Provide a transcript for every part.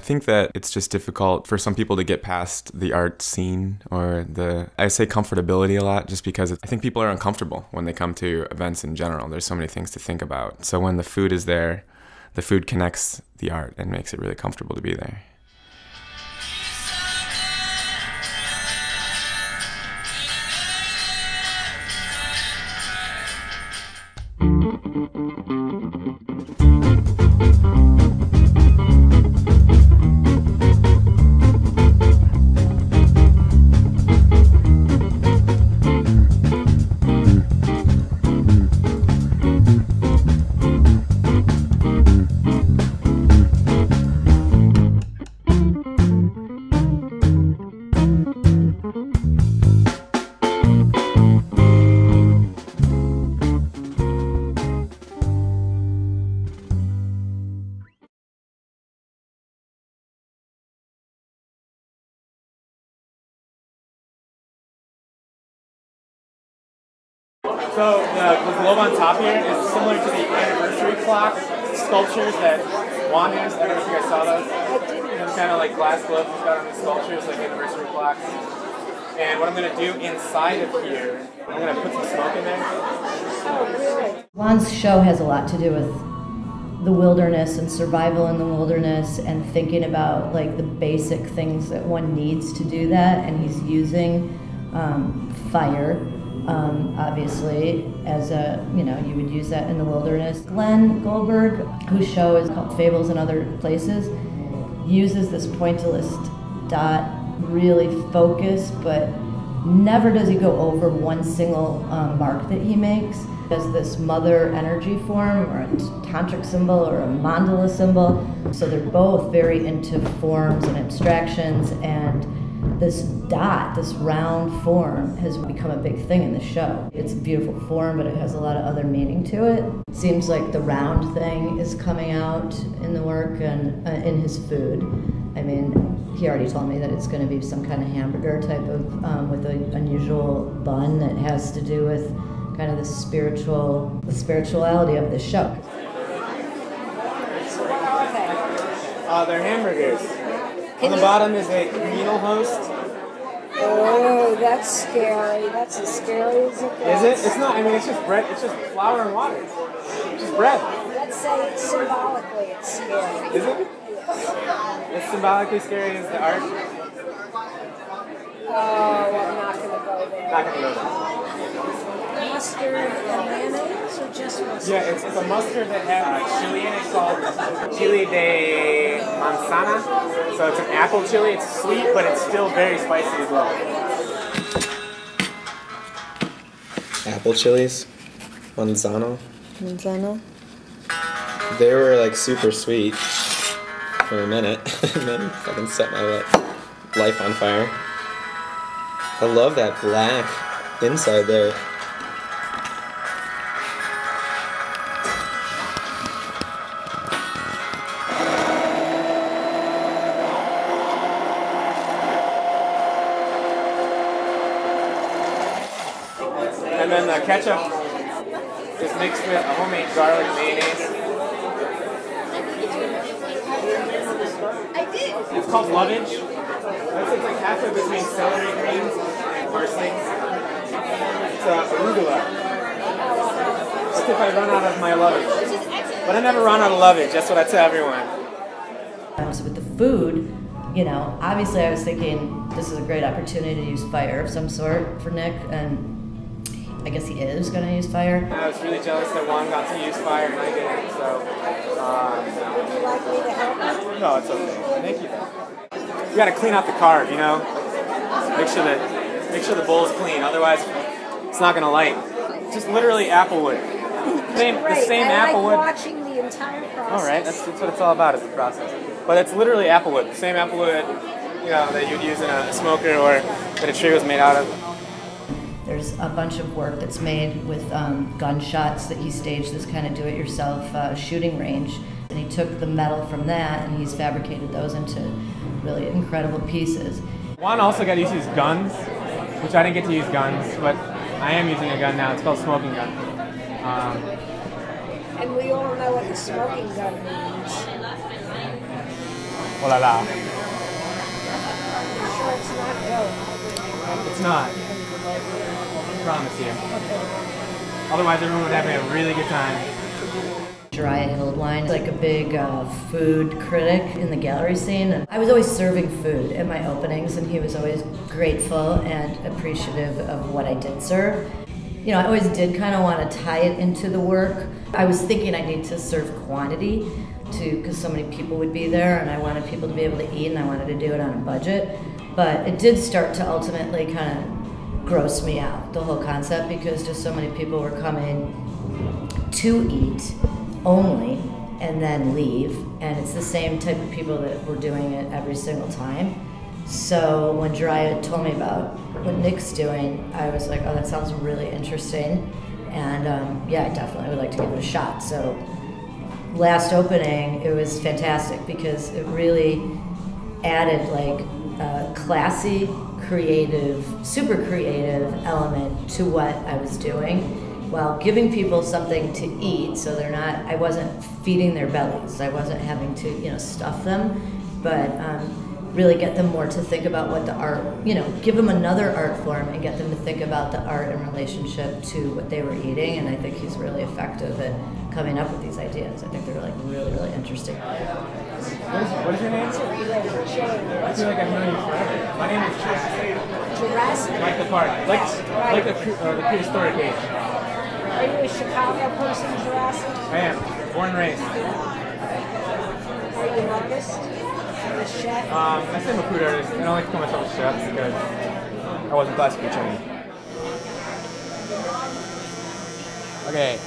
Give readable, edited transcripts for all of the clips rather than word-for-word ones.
think that it's just difficult for some people to get past the art scene or I say comfortability a lot just because I think people are uncomfortable when they come to events in general. There's so many things to think about. So when the food is there, the food connects the art and makes it really comfortable to be there. So the globe on top here is similar to the anniversary clock sculptures that Juan has. I don't know if you guys saw those. Those kind of like glass globes he's got on the sculptures, like anniversary clocks. And what I'm going to do inside of here, I'm going to put some smoke in there. Oh, really? Juan's show has a lot to do with the wilderness and survival in the wilderness and thinking about like the basic things that one needs to do that. And he's using fire. Obviously, as you would use that in the wilderness. Glenn Goldberg, whose show is called Fables in Other Places, uses this pointillist dot, really focused, but never does he go over one single mark that he makes. As this mother energy form, or a tantric symbol, or a mandala symbol. So they're both very into forms and abstractions, and this dot, this round form, has become a big thing in the show. It's a beautiful form, but it has a lot of other meaning to it. Seems like the round thing is coming out in the work and in his food. I mean, he already told me that it's going to be some kind of hamburger type of, with an unusual bun that has to do with kind of the spirituality of the show. So what are they? They're hamburgers. On the bottom is a communal host. Oh, that's scary. That's as scary as it gets. Is it? It's not. I mean, it's just bread. It's just flour and water. It's just bread. Let's say symbolically it's scary. Is it? It's symbolically scary as the art? Oh, I'm not going to go there. Not going to go there. Mustard and mayonnaise, or just mustard? Yeah, it's a mustard that has chili in it called chili de manzana. So it's an apple chili. It's sweet, but it's still very spicy as well. Apple chilies, manzano. Manzano? They were like super sweet for a minute, and then fucking set my life on fire. I love that black inside there. And then the ketchup is mixed with a homemade garlic mayonnaise. It's called lovage. It's like halfway between celery greens and parsley. It's arugula. That's if I run out of my lovage. But I never run out of lovage. That's what I tell everyone. So with the food, obviously I was thinking this is a great opportunity to use fire of some sort for Nick, and I guess he is going to use fire. I was really jealous that Juan got to use fire and I didn't, so... Would you like me to help you? No, it's okay. Thank you. You got to clean out the carb, Make sure the bowl is clean, otherwise it's not going to light. Just literally applewood. The same applewood. I like watching the entire process. All right, that's what it's all about, is the process. But it's literally applewood. The same applewood, that you'd use in a smoker or that a tree was made out of. There's a bunch of work that's made with gunshots that he staged, this kind of do-it-yourself shooting range. And he took the metal from that and he's fabricated those into really incredible pieces. Juan also got to use guns, which I didn't get to use guns, but I am using a gun now. It's called smoking gun. And we all know what the smoking gun means. Oh la la. Sure it's not dope. It's not. I promise you. Otherwise, everyone would have a really good time. Jariah Hildwine, like a big food critic in the gallery scene. And I was always serving food at my openings, and he was always grateful and appreciative of what I did serve. You know, I always did kind of want to tie it into the work. I was thinking I need to serve quantity because so many people would be there, and I wanted people to be able to eat, and I wanted to do it on a budget. But it did start to ultimately kind of gross me out, the whole concept, because just so many people were coming to eat only and then leave, and it's the same type of people that were doing it every single time. So when Jariah told me about what Nick's doing, I was like, oh, that sounds really interesting, and yeah, I definitely would like to give it a shot. So last opening, it was fantastic because it really added like a classy, creative, super creative element to what I was doing, while giving people something to eat, so they're not, I wasn't feeding their bellies, I wasn't having to, you know, stuff them, but really get them more to think about what the art, you know, give them another art form and get them to think about the art in relationship to what they were eating, and I think he's really effective at coming up with these ideas. I think they're like really, really interesting. What is your name? I feel like I've known you forever. My name is Chaz. Jurassic? Like the park, like the prehistoric age. Are you a Chicago person, Jurassic? I am, born and raised. Are you an artist? A chef? I say I'm a food artist. I don't like to call myself a chef because I wasn't classically trained. Okay,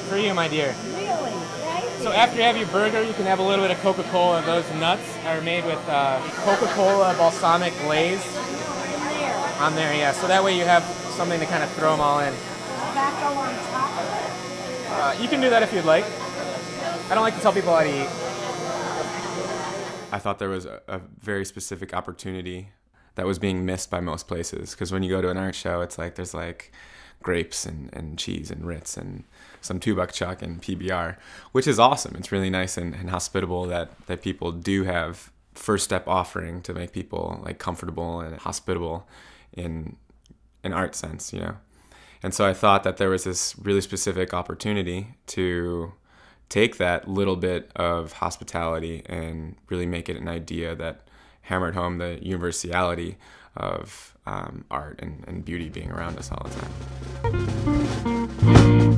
for you, my dear. Really? Thank you. So after you have your burger, you can have a little bit of Coca-Cola. Those nuts are made with Coca-Cola balsamic glaze. On there, yeah. So that way you have something to kind of throw them all in. Tobacco on top? You can do that if you'd like. I don't like to tell people how to eat. I thought there was a very specific opportunity that was being missed by most places. Because when you go to an art show, it's like there's like grapes and cheese and Ritz and some 2-buck chuck and PBR, which is awesome. It's really nice and hospitable that people do have first step offering to make people like comfortable and hospitable in an art sense, you know. And so I thought that there was this really specific opportunity to take that little bit of hospitality and really make it an idea that hammered home the universality of art and beauty being around us all the time.